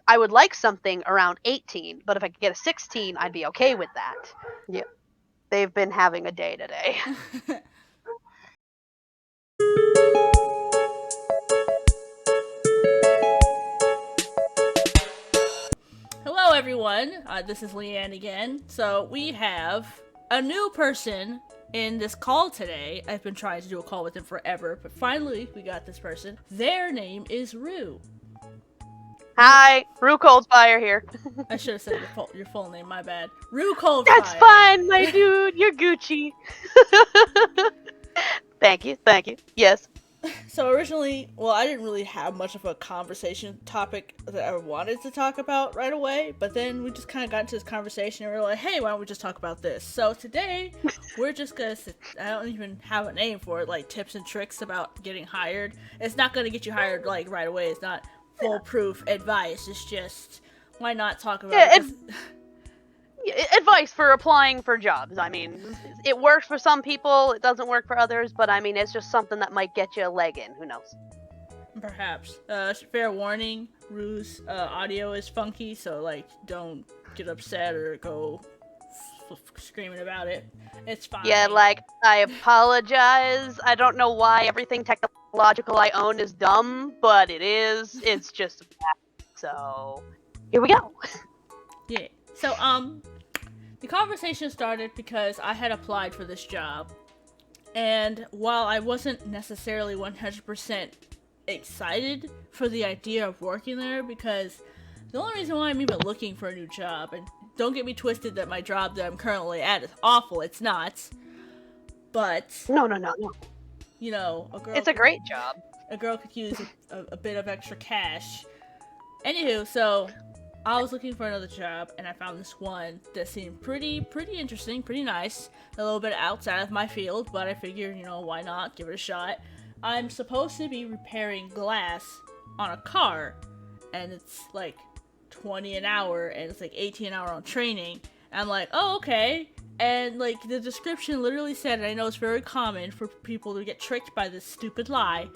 I would like something around 18, but if I could get a 16, I'd be okay with that. Yeah, they've been having a day today. Hello, everyone. This is Leanne again. So we have a new person in this call today. I've been trying to do a call with them forever, but finally we got this person. Their name is Rue. Hi, Rue Cold Fire here. I should have said your full name. My bad. Rue Cold That's Fire. fine, my dude. You're Gucci. Thank you. Yes. So originally, well, I didn't really have much of a conversation topic that I wanted to talk about right away, but then we just kind of got into this conversation and we were like, hey, why don't we just talk about this? So today, we're just gonna I don't even have a name for it, like tips and tricks about getting hired. It's not gonna get you hired like right away. It's not foolproof advice. It's just, why not talk about it? Advice for applying for jobs. I mean, it works for some people, it doesn't work for others, but I mean, it's just something that might get you a leg in. Who knows? Perhaps. Fair warning, Rue's audio is funky, so like don't get upset or go screaming about it. It's fine. Yeah, like, I apologize. I don't know why everything technological I own is dumb, but it is. It's just a fact. So, here we go. Yeah. So, the conversation started because I had applied for this job, and while I wasn't necessarily 100% excited for the idea of working there, because the only reason why I'm even looking for a new job, and don't get me twisted that my job that I'm currently at is awful, it's not, but No. you know, It's a great job. A girl could use a bit of extra cash. Anywho, so I was looking for another job, and I found this one that seemed pretty interesting, pretty nice. A little bit outside of my field, but I figured, why not? Give it a shot. I'm supposed to be repairing glass on a car, and it's like 20 an hour, and it's like 18 an hour on training. And I'm like, oh, okay. And like the description literally said, and I know it's very common for people to get tricked by this stupid lie,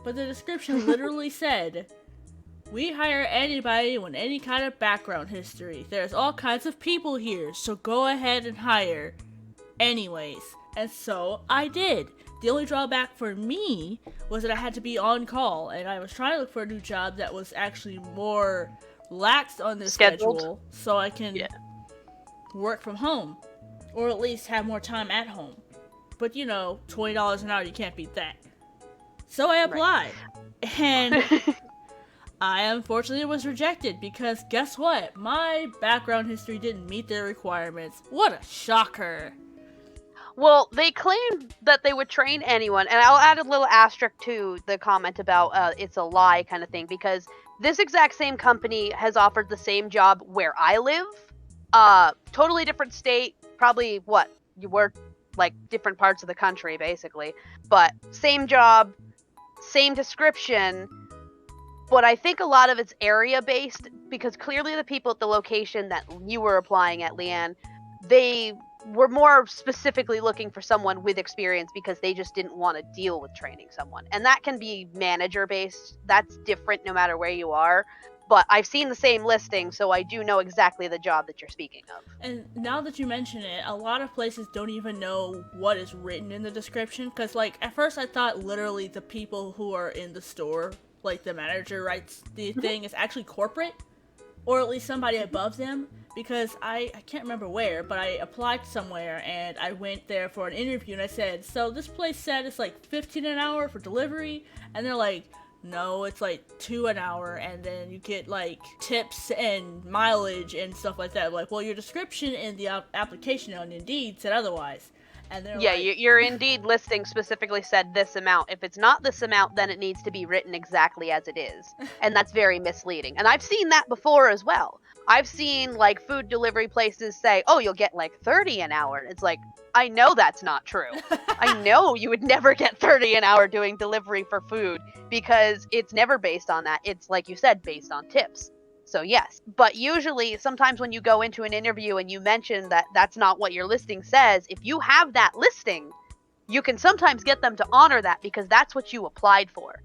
but the description literally said, we hire anybody with any kind of background history. There's all kinds of people here, so go ahead and hire. Anyways, and so I did. The only drawback for me was that I had to be on call, and I was trying to look for a new job that was actually more lax on the schedule, so I can work from home, or at least have more time at home. But $20 an hour, you can't beat that. So I applied, and I unfortunately was rejected because guess what? My background history didn't meet their requirements. What a shocker. Well, they claimed that they would train anyone, and I'll add a little asterisk to the comment about it's a lie kind of thing, because this exact same company has offered the same job where I live. Totally different state, probably you work like different parts of the country basically, but same job, same description. But I think a lot of it's area based, because clearly the people at the location that you were applying at, Leanne, they were more specifically looking for someone with experience because they just didn't want to deal with training someone. And that can be manager based. That's different no matter where you are. But I've seen the same listing, so I do know exactly the job that you're speaking of. And now that you mention it, a lot of places don't even know what is written in the description. Because, like, at first I thought literally the people who are in the store, like the manager writes the thing, is actually corporate. Or at least somebody above them. Because I can't remember where, but I applied somewhere and I went there for an interview and I said, so this place said it's like $15 an hour for delivery? And they're like, no, it's like $2 an hour, and then you get like tips and mileage and stuff like that. Like, well, your description in the application on Indeed said otherwise. And they're like, your Indeed listing specifically said this amount. If it's not this amount, then it needs to be written exactly as it is. And that's very misleading. And I've seen that before as well. I've seen like food delivery places say, oh, you'll get like 30 an hour. It's like, I know that's not true. I know you would never get 30 an hour doing delivery for food, because it's never based on that. It's, like you said, based on tips. So yes, but usually sometimes when you go into an interview and you mention that that's not what your listing says, if you have that listing, you can sometimes get them to honor that because that's what you applied for.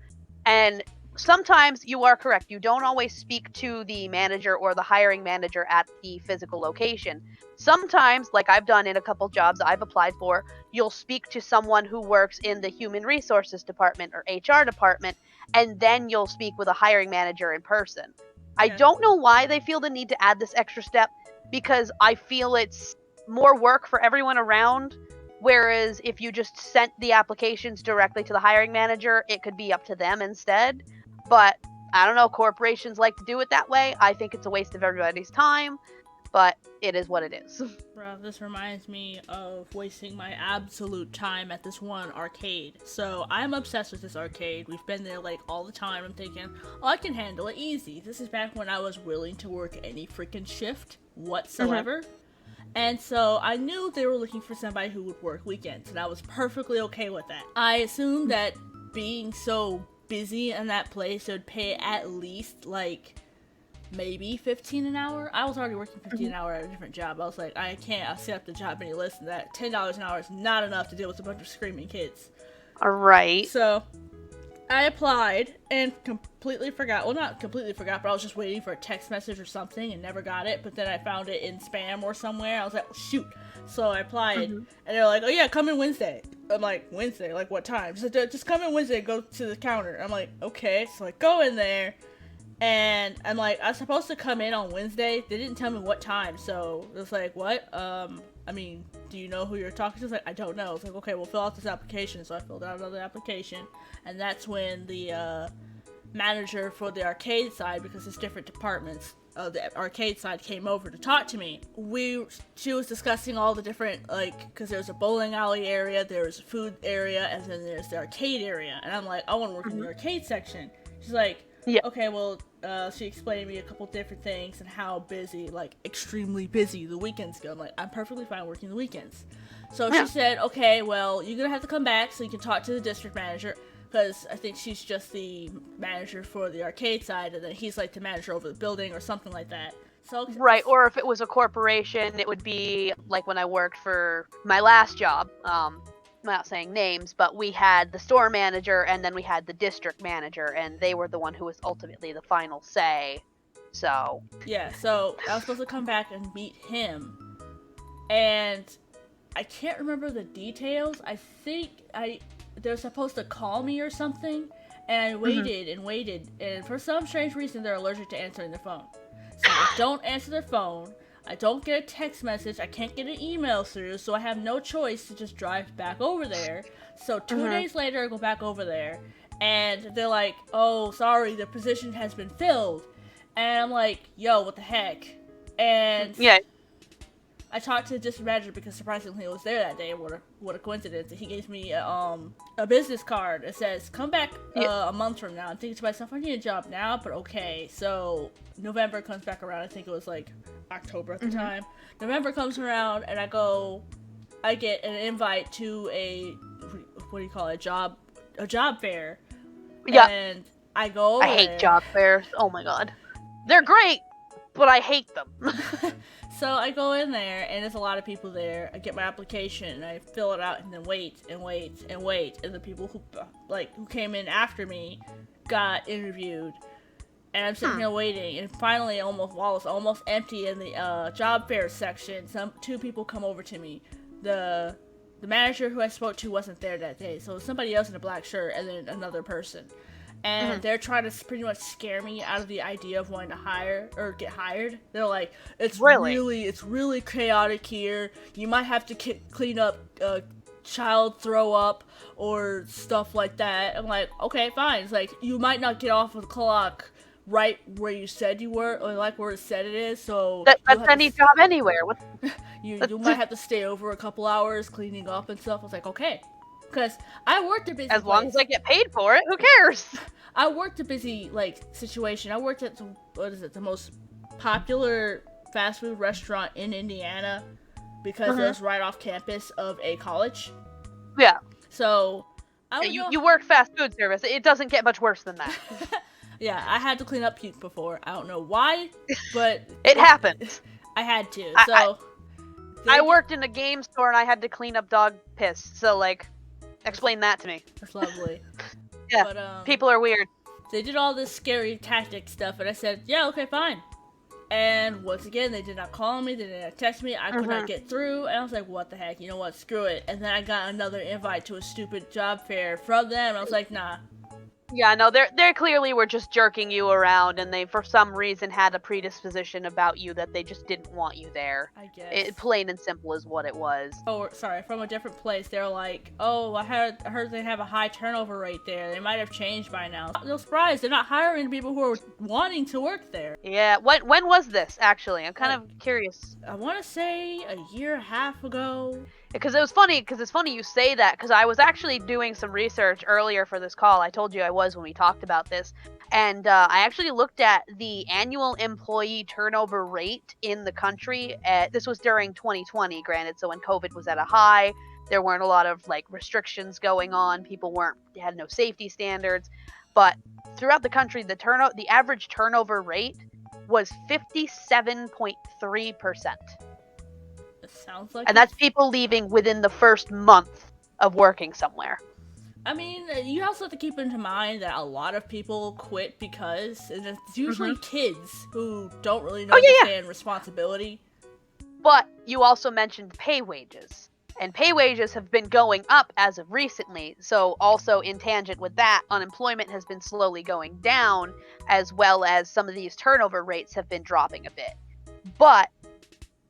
And sometimes you are correct. You don't always speak to the manager or the hiring manager at the physical location. Sometimes, like I've done in a couple jobs I've applied for, you'll speak to someone who works in the human resources department or HR department, and then you'll speak with a hiring manager in person. I Yeah. don't know why they feel the need to add this extra step, because I feel it's more work for everyone around. Whereas if you just sent the applications directly to the hiring manager, it could be up to them instead. But I don't know, corporations like to do it that way. I think it's a waste of everybody's time, but it is what it is. Bro, this reminds me of wasting my absolute time at this one arcade. So I'm obsessed with this arcade. We've been there like all the time. I'm thinking, oh, I can handle it easy. This is back when I was willing to work any freaking shift whatsoever. And so I knew they were looking for somebody who would work weekends, and I was perfectly okay with that. I assumed that being so busy in that place would pay at least like maybe 15 an hour. I was already working 15 an hour at a different job. I was like, I can't accept the job any less than that. $10 an hour is not enough to deal with a bunch of screaming kids. All right. So I applied and completely forgot. Well, not completely forgot, but I was just waiting for a text message or something and never got it. But then I found it in spam or somewhere. I was like, oh, shoot. So I applied, and they're like, oh yeah, come in Wednesday. I'm like, Wednesday? Like what time? Just come in Wednesday, go to the counter. I'm like, okay. So I go in there, and I'm like, I was supposed to come in on Wednesday. They didn't tell me what time, so it was like, what? I mean, do you know who you're talking to? It's like, I don't know. It's like, okay, well, fill out this application. So I filled out another application, and that's when the manager for the arcade side, because it's different departments, the arcade side came over to talk to me. She was discussing all the different, like, because there's a bowling alley area, there's a food area, and then there's the arcade area. And I'm like, I want to work in the arcade section. She's like, Yeah. okay, well, she explained to me a couple different things and how busy, like, extremely busy the weekends go. I'm like, I'm perfectly fine working the weekends. So she said, okay, well, you're going to have to come back so you can talk to the district manager, because I think she's just the manager for the arcade side, and then he's, like, the manager over the building or something like that. So Right, or if it was a corporation, it would be like when I worked for my last job. I'm not saying names, but we had the store manager and then we had the district manager, and they were the one who was ultimately the final say. So yeah, so I was supposed to come back and meet him, and I can't remember the details. I think they're supposed to call me or something, and I waited and waited, and for some strange reason they're allergic to answering their phone. So I don't answer their phone, I don't get a text message, I can't get an email through, so I have no choice to just drive back over there. So 2 days later I go back over there, and they're like, oh, sorry, the position has been filled. And I'm like, yo, what the heck? And yeah, I talked to the district manager because surprisingly he was there that day. What a coincidence. He gave me a business card. It says, come back a month from now. I'm thinking to myself, I need a job now, but okay. So November comes back around. I think it was like October at the time. November comes around, and I get an invite to a, what do you call it, a job fair. Yeah. And I go over I hate there. job fairs. Oh my god. They're great, but I hate them. So I go in there, and there's a lot of people there. I get my application, and I fill it out, and then wait. And the people who came in after me got interviewed. And I'm sitting there waiting, and finally, while it's almost empty in the job fair section, two people come over to me. The manager who I spoke to wasn't there that day, so it was somebody else in a black shirt, and then another person. And they're trying to pretty much scare me out of the idea of wanting to hire or get hired. They're like, it's really chaotic here. You might have to clean up child throw up or stuff like that. I'm like, okay, fine. It's like, you might not get off of the clock right where you said you were, or like where it said it is, so That's any job anywhere. you might have to stay over a couple hours cleaning up and stuff. I was like, okay. Because I worked a busy As long place. as I get paid for it, who cares? I worked a busy, situation. I worked at, the most popular fast food restaurant in Indiana, because it was right off campus of a college. Yeah. So, you work fast food service. It doesn't get much worse than that. Yeah, I had to clean up puke before. I don't know why, but... It happens. I had to, I worked in a game store, and I had to clean up dog piss, so, explain that to me. That's lovely. Yeah, But, people are weird. they did all this scary tactic stuff, and I said, yeah, okay, fine. And once again, they did not call me, they did not text me, I could not get through, and I was like, what the heck, you know what, screw it. And then I got another invite to a stupid job fair from them, and I was like, nah. Yeah, no, they clearly were just jerking you around, and they, for some reason, had a predisposition about you that they just didn't want you there. I guess. Plain and simple is what it was. Oh, sorry, from a different place, they were like, oh, I heard they have a high turnover rate there. They might have changed by now. No surprise, they're not hiring people who are wanting to work there. Yeah, when was this, actually? I'm kind of curious. I want to say a year and a half ago. Because it's funny you say that, because I was actually doing some research earlier for this call. I told you I was when we talked about this. And I actually looked at the annual employee turnover rate in the country. This was during 2020, granted, so when COVID was at a high. There weren't a lot of restrictions going on. People had no safety standards. But throughout the country, the average turnover rate was 57.3%. Sounds like, and that's people leaving within the first month of working somewhere. I mean, you also have to keep into mind that a lot of people quit because it's usually kids who don't really understand responsibility. But you also mentioned pay wages. And pay wages have been going up as of recently. So also in tangent with that, unemployment has been slowly going down, as well as some of these turnover rates have been dropping a bit. But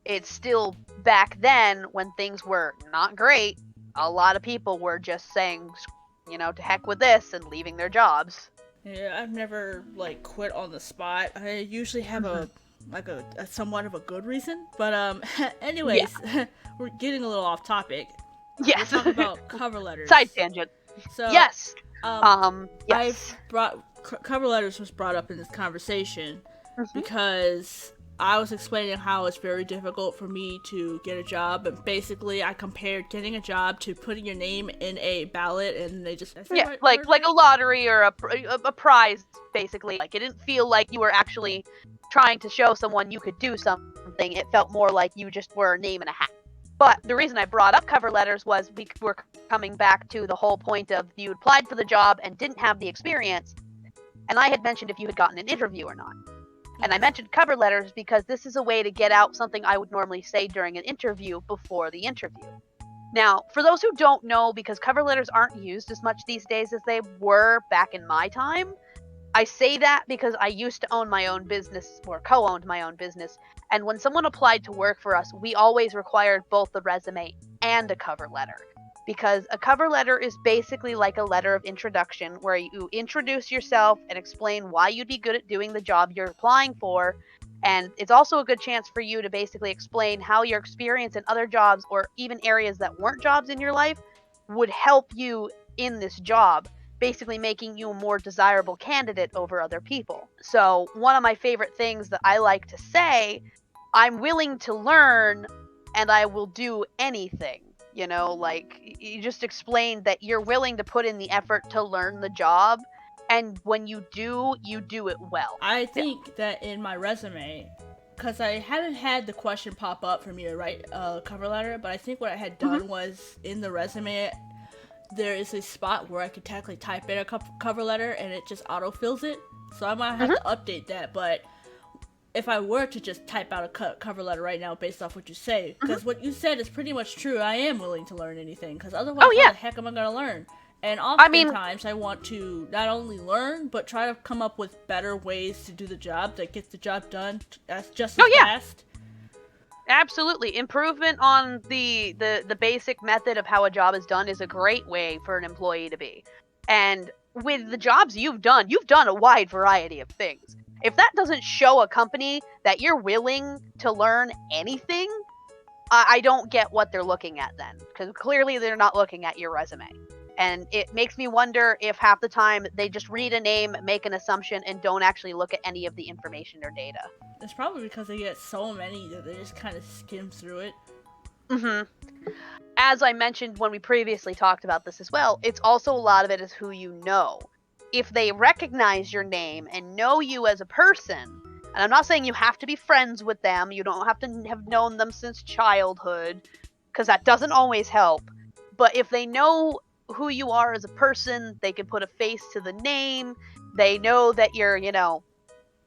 it's still back then when things were not great. A lot of people were just saying, to heck with this and leaving their jobs. Yeah, I've never quit on the spot. I usually have a somewhat of a good reason. But anyways, we're getting a little off topic. Yes. We're talking about cover letters. Side tangent. So yes. Yes. Cover letters was brought up in this conversation because I was explaining how it's very difficult for me to get a job, and basically I compared getting a job to putting your name in a ballot, and they just like a lottery or a prize, basically. It didn't feel like you were actually trying to show someone you could do something. It felt more like you just were a name in a hat. But the reason I brought up cover letters was we were coming back to the whole point of you applied for the job and didn't have the experience, and I had mentioned if you had gotten an interview or not. And I mentioned cover letters because this is a way to get out something I would normally say during an interview before the interview. Now, for those who don't know, because cover letters aren't used as much these days as they were back in my time, I say that because I used to own my own business, or co-owned my own business, and when someone applied to work for us, we always required both the resume and a cover letter. Because a cover letter is basically like a letter of introduction where you introduce yourself and explain why you'd be good at doing the job you're applying for. And it's also a good chance for you to basically explain how your experience in other jobs, or even areas that weren't jobs in your life, would help you in this job, basically making you a more desirable candidate over other people. So one of my favorite things that I like to say, I'm willing to learn and I will do anything. You just explained that you're willing to put in the effort to learn the job, and when you do it well. I think that in my resume, because I haven't had the question pop up for me to write a cover letter, but I think what I had done was in the resume, there is a spot where I could technically type in a cover letter and it just auto-fills it. So I might have to update that, but if I were to just type out a cover letter right now based off what you say, because what you said is pretty much true, I am willing to learn anything, because otherwise how the heck am I going to learn? And oftentimes I want to not only learn, but try to come up with better ways to do the job that gets the job done just as fast. Absolutely. Improvement on the basic method of how a job is done is a great way for an employee to be. And with the jobs you've done a wide variety of things. If that doesn't show a company that you're willing to learn anything, I don't get what they're looking at then. Because clearly they're not looking at your resume. And it makes me wonder if half the time they just read a name, make an assumption, and don't actually look at any of the information or data. It's probably because they get so many that they just kind of skim through it. As I mentioned when we previously talked about this as well, it's also a lot of it is who you know. If they recognize your name and know you as a person, and I'm not saying you have to be friends with them, you don't have to have known them since childhood, because that doesn't always help, but if they know who you are as a person, they can put a face to the name, they know that you're,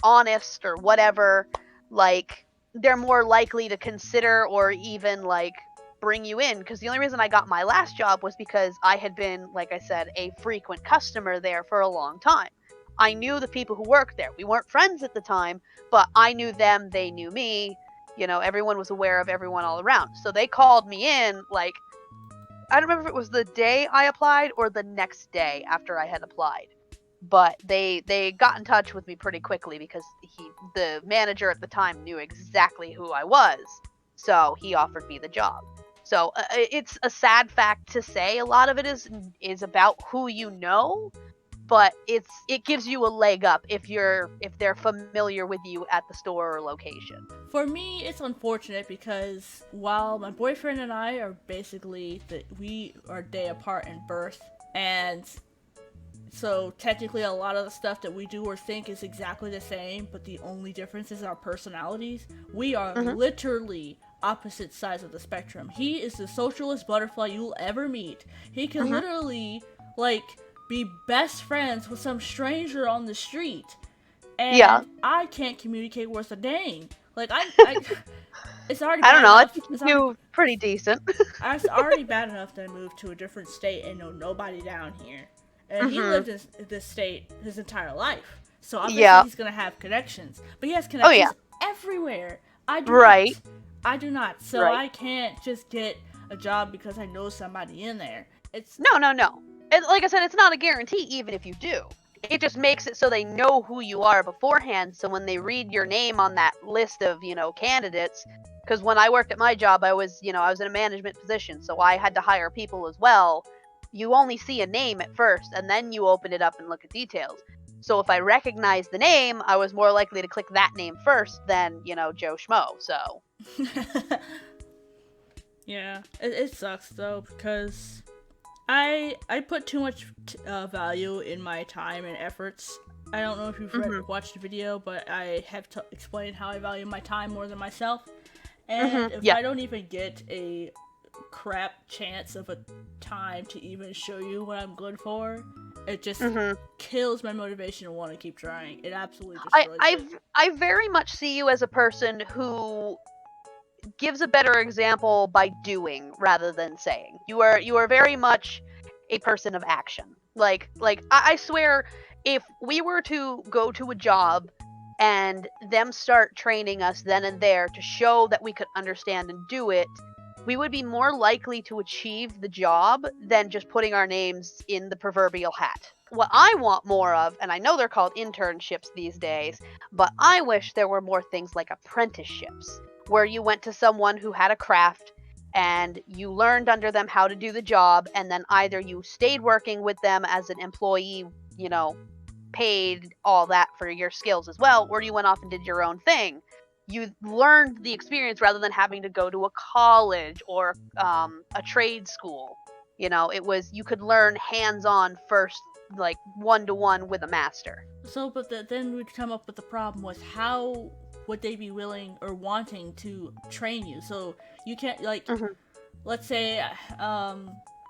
honest or whatever, like they're more likely to consider or even like bring you in, because the only reason I got my last job was because I had been, like I said, a frequent customer there for a long time. I knew the people who worked there. We weren't friends at the time, but I knew them, they knew me. Everyone was aware of everyone all around. So they called me in, like, I don't remember if it was the day I applied or the next day after I had applied. But they got in touch with me pretty quickly because the manager at the time knew exactly who I was. So he offered me the job. So it's a sad fact to say, a lot of it is about who you know, but it gives you a leg up if they're familiar with you at the store or location. For me, it's unfortunate because while my boyfriend and I are basically we are a day apart in birth, and so technically a lot of the stuff that we do or think is exactly the same, but the only difference is our personalities. We are literally opposite sides of the spectrum. He is the socialist butterfly you'll ever meet. He can literally like be best friends with some stranger on the street, Yeah. and I can't communicate worth a dang. Like I it's already I don't bad know. I enough. think you do pretty decent. It's already bad enough that I moved to a different state and know nobody down here. And he lived in this state his entire life, so obviously Yeah. he's gonna have connections. But he has Oh yeah. connections everywhere. I do Right. not. I do not. So Right. I can't just get a job because I know somebody in there. It's No, no, no. And like I said, it's not a guarantee even if you do. It just makes it so they know who you are beforehand. So when they read your name on that list of, candidates, because when I worked at my job, I was in a management position, so I had to hire people as well. You only see a name at first, and then you open it up and look at details. So if I recognized the name, I was more likely to click that name first than, Joe Schmo. So. yeah. It sucks though because I put too much value in my time and efforts. I don't know if you've watched the video, but I have explained how I value my time more than myself. And if Yeah. I don't even get a crap chance of a time to even show you what I'm good for, it just kills my motivation to want to keep trying. It absolutely destroys it. I very much see you as a person who gives a better example by doing rather than saying. You are very much a person of action. Like I swear, if we were to go to a job and them start training us then and there to show that we could understand and do it, we would be more likely to achieve the job than just putting our names in the proverbial hat. What I want more of, and I know they're called internships these days, but I wish there were more things like apprenticeships, where you went to someone who had a craft and you learned under them how to do the job, and then either you stayed working with them as an employee, paid all that for your skills as well, or you went off and did your own thing. You learned the experience rather than having to go to a college or a trade school. You could learn hands-on first, like one-to-one with a master. So, but then we'd come up with the problem with how would they be willing or wanting to train you? So you can't let's say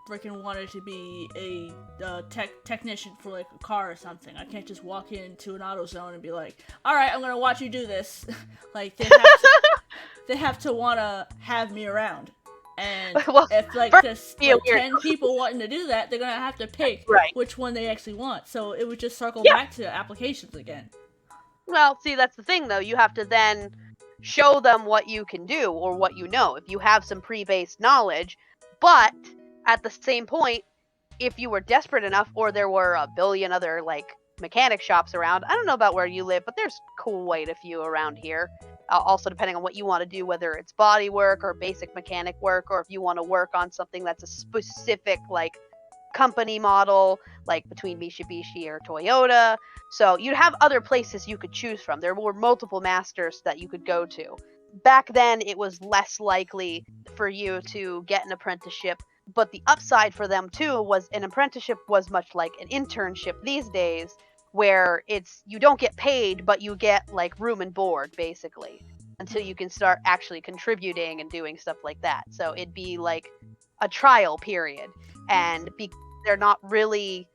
freaking wanted to be a technician for like a car or something. I can't just walk into an AutoZone and be like, all right, I'm gonna watch you do this. Like they have to want to have me around. And well, if like there's like 10 people wanting to do that, they're gonna have to pick which one they actually want. So it would just circle back to applications again. Well, see, that's the thing though. You have to then show them what you can do or what you know. If you have some pre-based knowledge, but at the same point, if you were desperate enough or there were a billion other like mechanic shops around, I don't know about where you live, but there's quite a few around here. Also, depending on what you want to do, whether it's body work or basic mechanic work, or if you want to work on something that's a specific like company model, like between Mitsubishi or Toyota. So you'd have other places you could choose from. There were multiple masters that you could go to. Back then, it was less likely for you to get an apprenticeship. But the upside for them too was an apprenticeship was much like an internship these days, where you don't get paid, but you get like room and board basically until you can start actually contributing and doing stuff like that. So it'd be like a trial period, and they're not really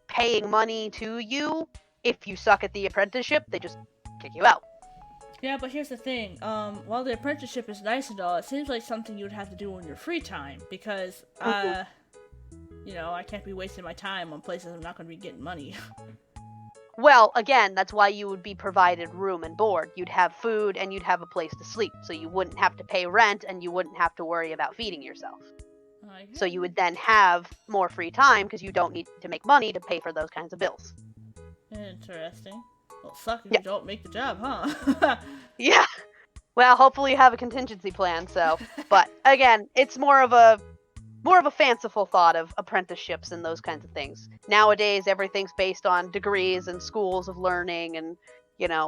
paying money to you, If you suck at the apprenticeship, they just kick you out. Yeah, but here's the thing. While the apprenticeship is nice and all, it seems like something you would have to do in your free time because, I can't be wasting my time on places I'm not going to be getting money. Well, again, that's why you would be provided room and board. You'd have food and you'd have a place to sleep, so you wouldn't have to pay rent and you wouldn't have to worry about feeding yourself. So you would then have more free time because you don't need to make money to pay for those kinds of bills. Interesting. Well, suck if you don't make the job, huh? Yeah. Well, hopefully you have a contingency plan, so. But again, it's more of a fanciful thought of apprenticeships and those kinds of things. Nowadays, everything's based on degrees and schools of learning and,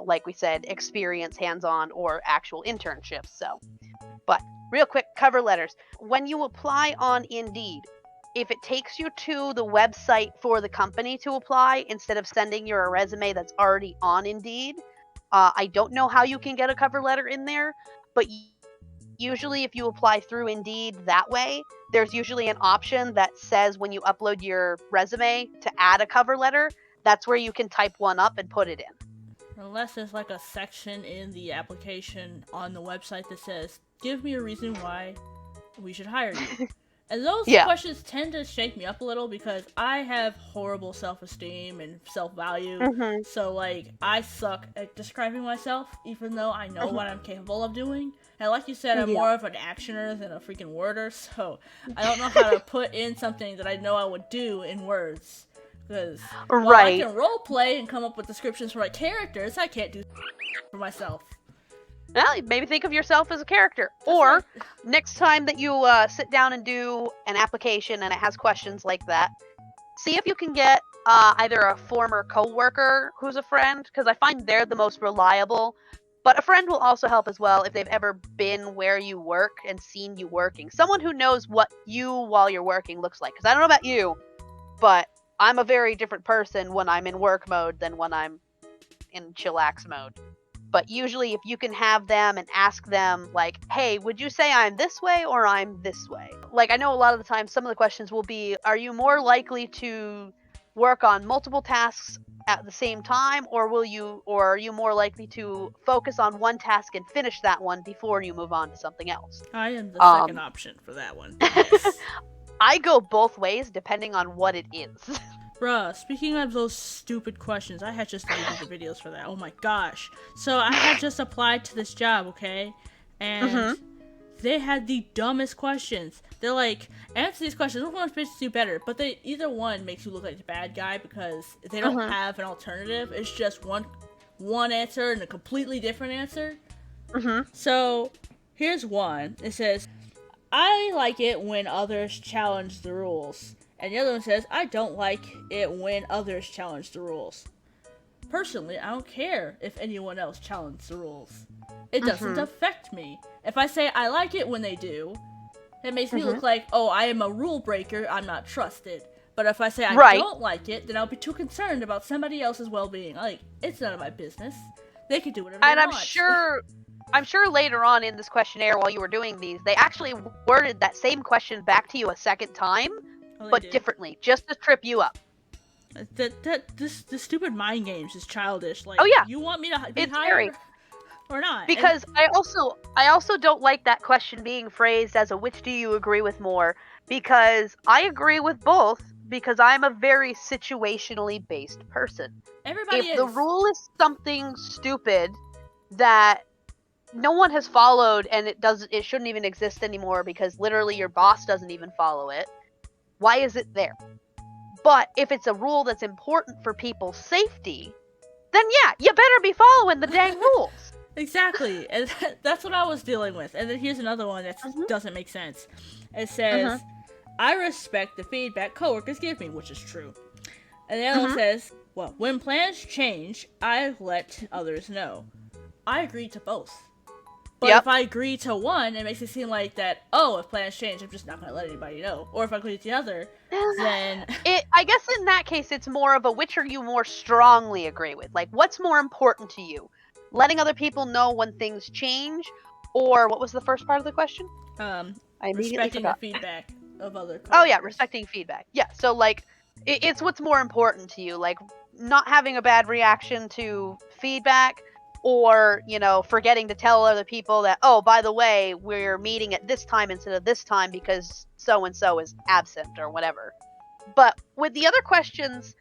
like we said, experience, hands-on, or actual internships. So, but real quick, cover letters. When you apply on Indeed, if it takes you to the website for the company to apply instead of sending your resume that's already on Indeed, I don't know how you can get a cover letter in there, but usually if you apply through Indeed that way, there's usually an option that says when you upload your resume to add a cover letter, that's where you can type one up and put it in. Unless there's like a section in the application on the website that says, give me a reason why we should hire you. And those questions tend to shake me up a little because I have horrible self-esteem and self-value. Mm-hmm. So, like, I suck at describing myself, even though I know what I'm capable of doing. And like you said, I'm more of an actioner than a freaking worder, so I don't know how to put in something that I know I would do in words. Because while I can role play and come up with descriptions for my characters, I can't do for myself. Well, maybe think of yourself as a character. Or next time that you sit down and do an application and it has questions like that, see if you can get either a former coworker who's a friend, because I find they're the most reliable. But a friend will also help as well if they've ever been where you work and seen you working. Someone who knows what you while you're working looks like. Because I don't know about you, but I'm a very different person when I'm in work mode than when I'm in chillax mode. But usually if you can have them and ask them, like, hey, would you say I'm this way or I'm this way? Like, I know a lot of the time some of the questions will be, are you more likely to work on multiple tasks at the same time, or are you more likely to focus on one task and finish that one before you move on to something else? I am the second option for that one. Yes. I go both ways depending on what it is. Bruh, speaking of those stupid questions, I had just deleted the videos for that. Oh my gosh. So I had just applied to this job, okay? And they had the dumbest questions. They're like, answer these questions. Which one makes you better? But either one makes you look like the bad guy because they don't have an alternative. It's just one answer and a completely different answer. So here's one. It says, I like it when others challenge the rules. And the other one says, I don't like it when others challenge the rules. Personally, I don't care if anyone else challenges the rules. It doesn't affect me. If I say I like it when they do, it makes me look like, oh, I am a rule breaker, I'm not trusted. But if I say I don't like it, then I'll be too concerned about somebody else's well-being. Like, it's none of my business. They can do whatever they want. And I'm sure later on in this questionnaire while you were doing these, they actually worded that same question back to you a second time. But differently, just to trip you up. This stupid mind games is childish. Like, you want me to be higher or not? Because I also don't like that question being phrased as a which do you agree with more? Because I agree with both because I'm a very situationally based person. If the rule is something stupid that no one has followed and it shouldn't even exist anymore because literally your boss doesn't even follow it. Why is it there? But if it's a rule that's important for people's safety, then yeah, you better be following the dang rules. Exactly. And that's what I was dealing with. And then here's another one that doesn't make sense. It says, I respect the feedback coworkers give me, which is true. And the other one says, well, when plans change, I let others know. I agree to both. But if I agree to one, it makes it seem like that, oh, if plans change, I'm just not going to let anybody know. Or if I agree to the other, then... I guess in that case, it's more of a which are you more strongly agree with? Like, what's more important to you? Letting other people know when things change? Or what was the first part of the question? Respecting the feedback of other coworkers. Oh, yeah, respecting feedback. Yeah, so, like, it's what's more important to you. Like, not having a bad reaction to feedback, or, forgetting to tell other people that, oh, by the way, we're meeting at this time instead of this time because so and so is absent or whatever. But with the other questions,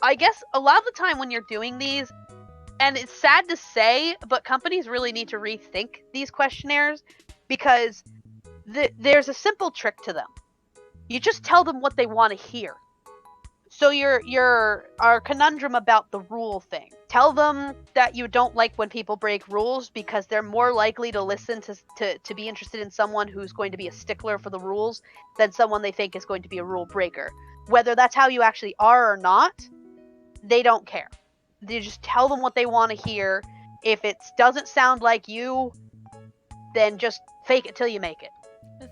I guess a lot of the time when you're doing these, and it's sad to say, but companies really need to rethink these questionnaires, because there's a simple trick to them. You just tell them what they want to hear. So our conundrum about the rule thing. Tell them that you don't like when people break rules, because they're more likely to listen to be interested in someone who's going to be a stickler for the rules than someone they think is going to be a rule breaker. Whether that's how you actually are or not, they don't care. They just tell them what they want to hear. If it doesn't sound like you, then just fake it till you make it.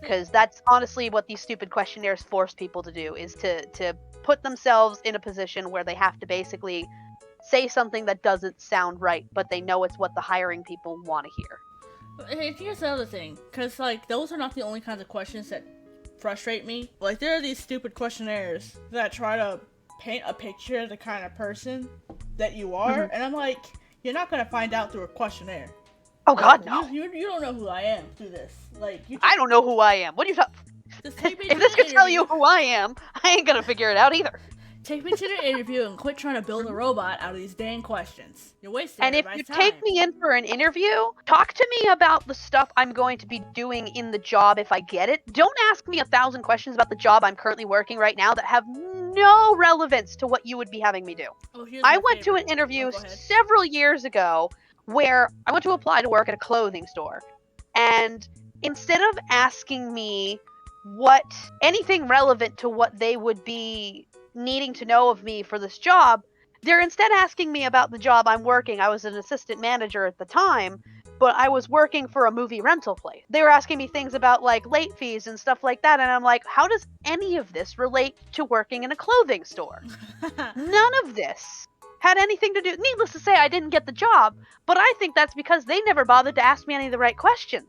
Because that's honestly what these stupid questionnaires force people to do, is to put themselves in a position where they have to basically say something that doesn't sound right, but they know it's what the hiring people want to hear. And here's the other thing, because, like, those are not the only kinds of questions that frustrate me. Like, there are these stupid questionnaires that try to paint a picture of the kind of person that you are, and I'm like, you're not going to find out through a questionnaire. Oh, God, no. You don't know who I am through this. Like, I don't know who I am. What are you talking? If this could tell you who I am, I ain't gonna figure it out either. Take me to the interview and quit trying to build a robot out of these dang questions. You're wasting And if everybody's you time. take me in for an interview, talk to me about the stuff I'm going to be doing in the job if I get it. Don't ask me 1,000 questions about the job I'm currently working right now that have no relevance to what you would be having me do. I went to an interview several years ago where I went to apply to work at a clothing store. And instead of asking me anything relevant to what they would be needing to know of me for this job, they're instead asking me about the job I'm working. I was an assistant manager at the time, but I was working for a movie rental place. They were asking me things about, like, late fees and stuff like that, and I'm like, how does any of this relate to working in a clothing store? None of this had anything to do. Needless to say, I didn't get the job, but I think that's because they never bothered to ask me any of the right questions.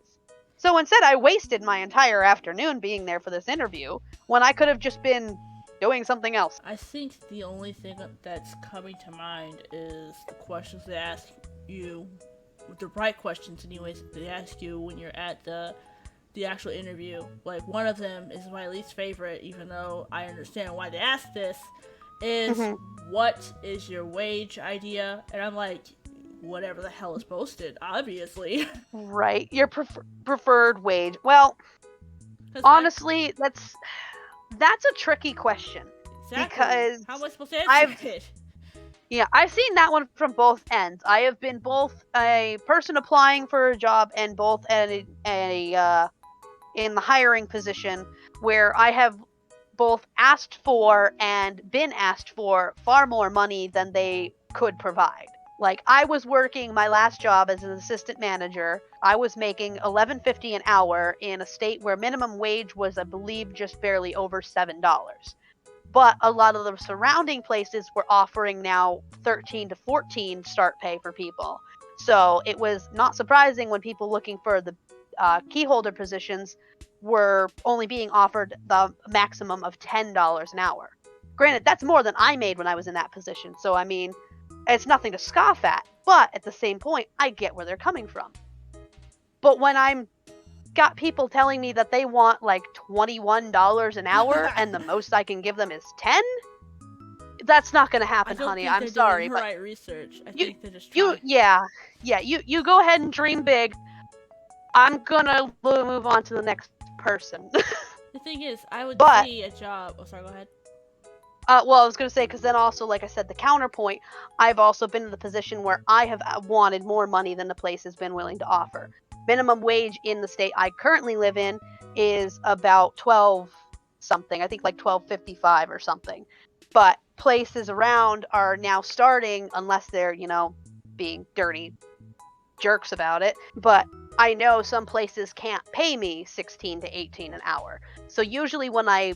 So instead, I wasted my entire afternoon being there for this interview when I could have just been doing something else. I think the only thing that's coming to mind is the questions they ask you, the right questions anyways, they ask you when you're at the actual interview. Like, one of them is my least favorite, even though I understand why they ask this, is what is your wage idea? And I'm like, whatever the hell is posted, obviously. Right, your preferred wage. Well, honestly, that's a tricky question. Exactly. Because how am I supposed to answer it? Yeah, I've seen that one from both ends. I have been both a person applying for a job and both in the hiring position, where I have both asked for and been asked for far more money than they could provide. Like, I was working my last job as an assistant manager. I was making $11.50 an hour in a state where minimum wage was, I believe, just barely over $7. But a lot of the surrounding places were offering now $13 to $14 start pay for people. So it was not surprising when people looking for the key holder positions were only being offered the maximum of $10 an hour. Granted, that's more than I made when I was in that position. So, I mean, it's nothing to scoff at. But at the same point, I get where they're coming from. But when I'm got people telling me that they want like $21 an hour and the most I can give them is 10, that's not going to happen, honey. I'm sorry, but right research. I think they're just you go ahead and dream big. I'm gonna move on to the next person. The thing is, I would see a job. Oh, sorry. Go ahead. Well, I was gonna say, because then also, like I said, the counterpoint. I've also been in the position where I have wanted more money than the place has been willing to offer. Minimum wage in the state I currently live in is about 12 something. I think like $12.55 or something. But places around are now starting, unless they're, being dirty jerks about it. But I know some places can't pay me $16 to $18 an hour. So usually when I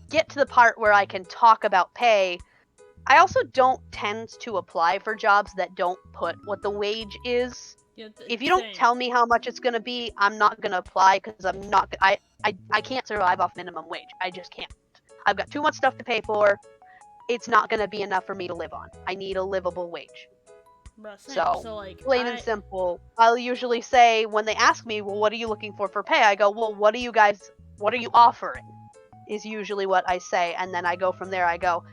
get to the part where I can talk about pay, I also don't tend to apply for jobs that don't put what the wage is. Yeah, if you don't tell me how much it's going to be, I'm not going to apply, because I can't survive off minimum wage. I just can't. I've got too much stuff to pay for. it's not going to be enough for me to live on. I need a livable wage. Bro, same. So, So like, plain and simple, I'll usually say when they ask me, well, what are you looking for pay? I go, well, what are you offering? Is usually what I say. And then I go from there. I go,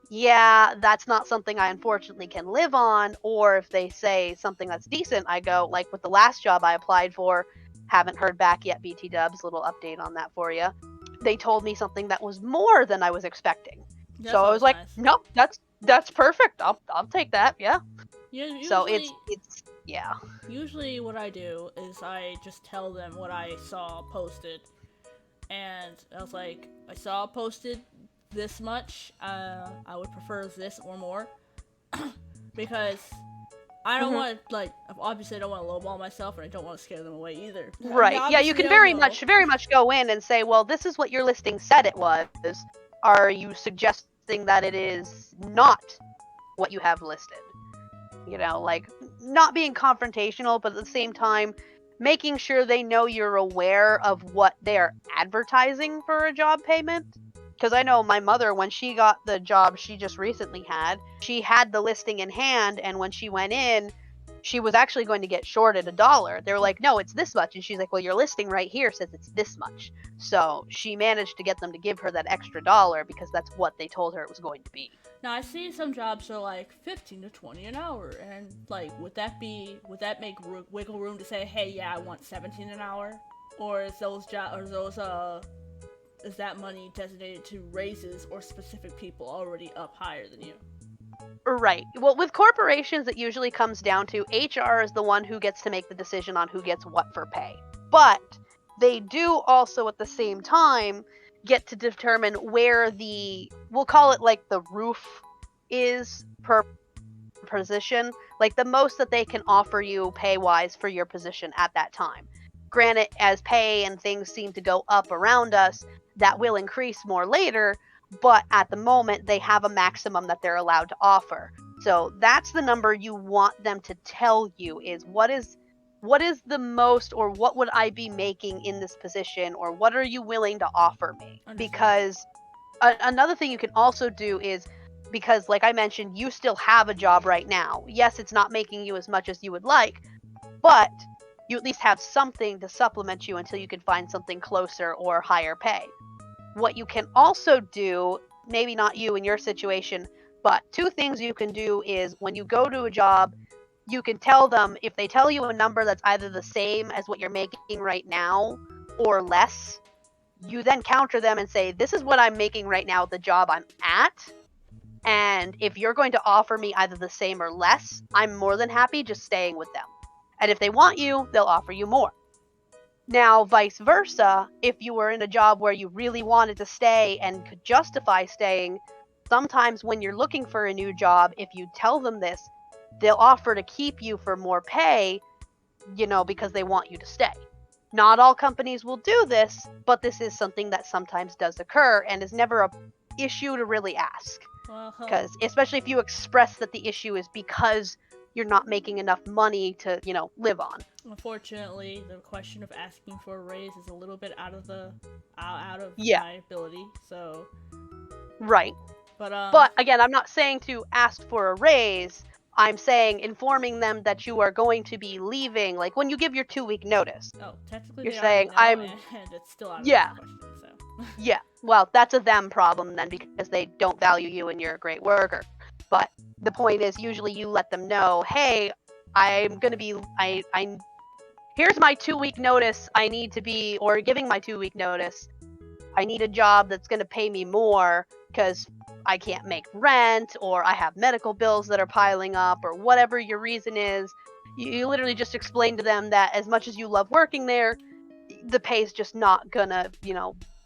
yeah, that's not something I unfortunately can live on. Or if they say something that's decent, I go, like with the last job I applied for, haven't heard back yet, BT dubs, little update on that for you. They told me something that was more than I was expecting. that's So I was always like, nice. nope, that's perfect. I'll take that. Yeah. So Usually, it's yeah. usually what I do is I just tell them what I saw posted, and I was like, I saw posted this much. I would prefer this or more, because I don't want to, like, obviously I don't want to lowball myself, and I don't want to scare them away either. I mean, Right. Yeah, you obviously can they'll very know. much go in and say, well, this is what your listing said it was. Are you suggesting that it is not what you have listed? Like not being confrontational, but at the same time, making sure they know you're aware of what they're advertising for a job payment. Because I know my mother, when she got the job she just recently had, she had the listing in hand, and when she went in, she was actually going to get shorted $1. They were like, no, it's this much. And she's like, well, your listing right here says it's this much. So she managed to get them to give her that extra $1 because that's what they told her it was going to be. Now I see some jobs are like 15 to 20 an hour, and like, would that make wiggle room to say, hey, yeah, I want 17 an hour, or is is that money designated to raises or specific people already up higher than you? Right. Well, with corporations, it usually comes down to HR is the one who gets to make the decision on who gets what for pay. But they do also at the same time get to determine where we'll call it like the roof is per position, like the most that they can offer you pay-wise for your position at that time. Granted, as pay and things seem to go up around us, that will increase more later, but at the moment they have a maximum that they're allowed to offer. So that's the number you want them to tell you is what is the most, or what would I be making in this position, or what are you willing to offer me? Because another thing you can also do is, because like I mentioned, you still have a job right now. Yes, it's not making you as much as you would like, but you at least have something to supplement you until you can find something closer or higher pay. What you can also do, maybe not you in your situation, but two things you can do is when you go to a job, you can tell them, if they tell you a number that's either the same as what you're making right now or less, you then counter them and say, this is what I'm making right now at the job I'm at. And if you're going to offer me either the same or less, I'm more than happy just staying with them. And if they want you, they'll offer you more. Now, vice versa, if you were in a job where you really wanted to stay and could justify staying, sometimes when you're looking for a new job, if you tell them this, they'll offer to keep you for more pay, because they want you to stay. Not all companies will do this, but this is something that sometimes does occur and is never an issue to really ask. Because especially if you express that the issue is because you're not making enough money to, live on. Unfortunately, the question of asking for a raise is a little bit out of Yeah. my ability. So. Right. But again, I'm not saying to ask for a raise. I'm saying informing them that you are going to be leaving, like when you give your 2-week notice. Oh, technically you're they saying already know, and it's still out of the question. So. Yeah. Well, that's a them problem then, because they don't value you and you're a great worker. But the point is, usually you let them know, hey, I'm going to be, here's my 2-week notice. I need to be, or giving my 2-week notice. I need a job that's going to pay me more because I can't make rent, or I have medical bills that are piling up, or whatever your reason is. You literally just explain to them that as much as you love working there, the pay is just not gonna,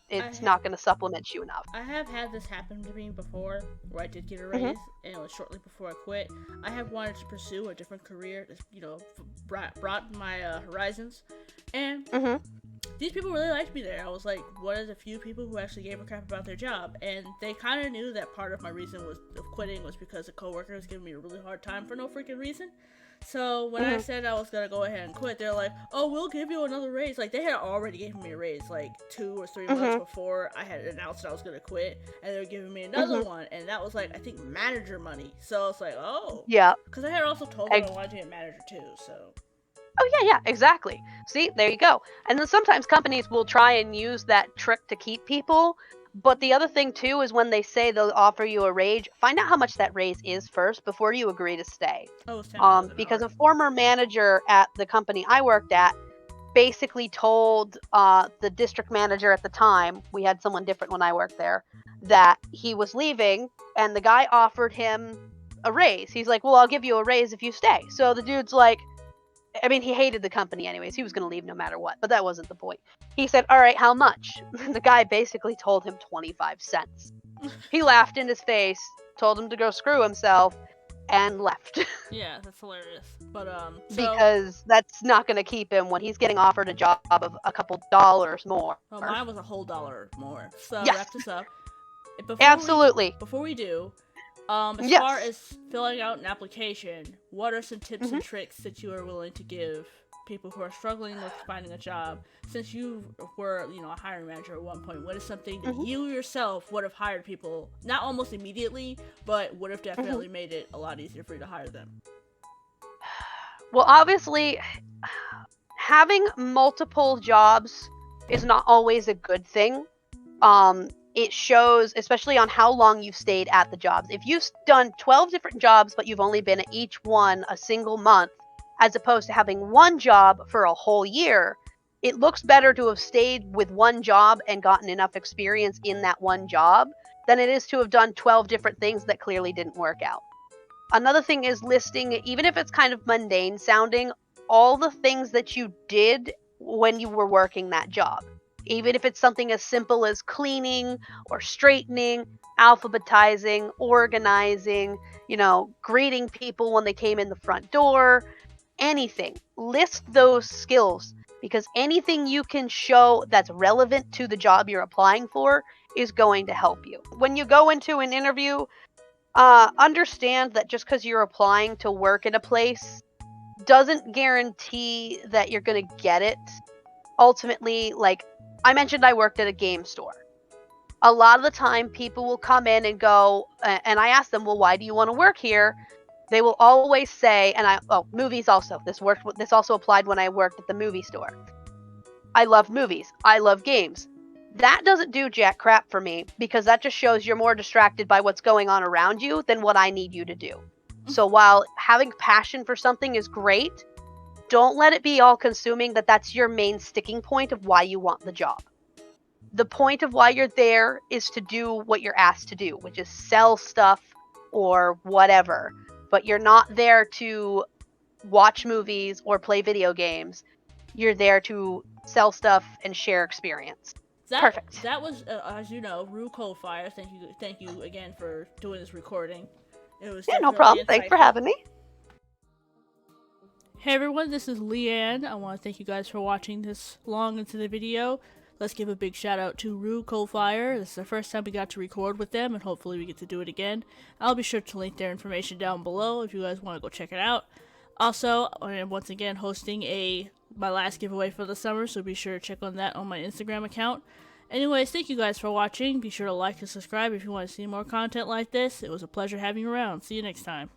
it's not gonna supplement you enough. I have had this happen to me before, where I did get a raise, and it was shortly before I quit. I have wanted to pursue a different career, broaden my horizons, and these people really liked me there. I was like one of the few people who actually gave a crap about their job, and they kind of knew that part of my reason of quitting was because a coworker was giving me a really hard time for no freaking reason. So when I said I was gonna go ahead and quit, they're like, "Oh, we'll give you another raise." Like they had already given me a raise like 2 or 3 months before I had announced I was gonna quit, and they were giving me another one, and that was like I think manager money. So it's like, oh, Yeah. because I had also told them I wanted to be a manager too. So. Oh, yeah, exactly. See, there you go. And then sometimes companies will try and use that trick to keep people. But the other thing, too, is when they say they'll offer you a raise, find out how much that raise is first before you agree to stay. Oh, it's $10 an Because hour. a former manager at the company I worked at basically told the district manager at the time, we had someone different when I worked there, that he was leaving, and the guy offered him a raise. He's like, well, I'll give you a raise if you stay. So the dude's like, I mean, he hated the company anyways. He was going to leave no matter what, but that wasn't the point. He said, all right, how much? The guy basically told him 25 cents. He laughed in his face, told him to go screw himself, and left. Yeah, that's hilarious. But so because that's not going to keep him when he's getting offered a job of a couple dollars more. well, mine was a whole dollar more. So Yes. wrap this up. Absolutely. Before we do, as Yes. far as filling out an application, what are some tips and tricks that you are willing to give people who are struggling with finding a job? Since you were, a hiring manager at one point, what is something that you yourself would have hired people, not almost immediately, but would have definitely made it a lot easier for you to hire them? Well, obviously, having multiple jobs is not always a good thing. It shows, especially on how long you've stayed at the jobs. If you've done 12 different jobs, but you've only been at each one a single month, as opposed to having one job for a whole year, it looks better to have stayed with one job and gotten enough experience in that one job than it is to have done 12 different things that clearly didn't work out. Another thing is listing, even if it's kind of mundane sounding, all the things that you did when you were working that job. Even if it's something as simple as cleaning or straightening, alphabetizing, organizing, greeting people when they came in the front door, anything. List those skills because anything you can show that's relevant to the job you're applying for is going to help you. When you go into an interview, understand that just because you're applying to work in a place doesn't guarantee that you're going to get it. Ultimately, like I mentioned, I worked at a game store. A lot of the time, people will come in and go, and I ask them, well, why do you want to work here? They will always say, movies also. This also applied when I worked at the movie store. I love movies. I love games. That doesn't do jack crap for me because that just shows you're more distracted by what's going on around you than what I need you to do. So while having passion for something is great, don't let it be all consuming that's your main sticking point of why you want the job. The point of why you're there is to do what you're asked to do, which is sell stuff or whatever. But you're not there to watch movies or play video games. You're there to sell stuff and share experience. Perfect. That was, as you know, Rue Cold Fire. Thank you again for doing this recording. It was no problem. Thanks for having me. Hey everyone, this is Leanne. I want to thank you guys for watching this long into the video. Let's give a big shout out to Rue Cold Fire. This is the first time we got to record with them, and hopefully we get to do it again. I'll be sure to link their information down below if you guys want to go check it out. Also, I am once again hosting my last giveaway for the summer, so be sure to check on that on my Instagram account. Anyways, thank you guys for watching. Be sure to like and subscribe if you want to see more content like this. It was a pleasure having you around. See you next time.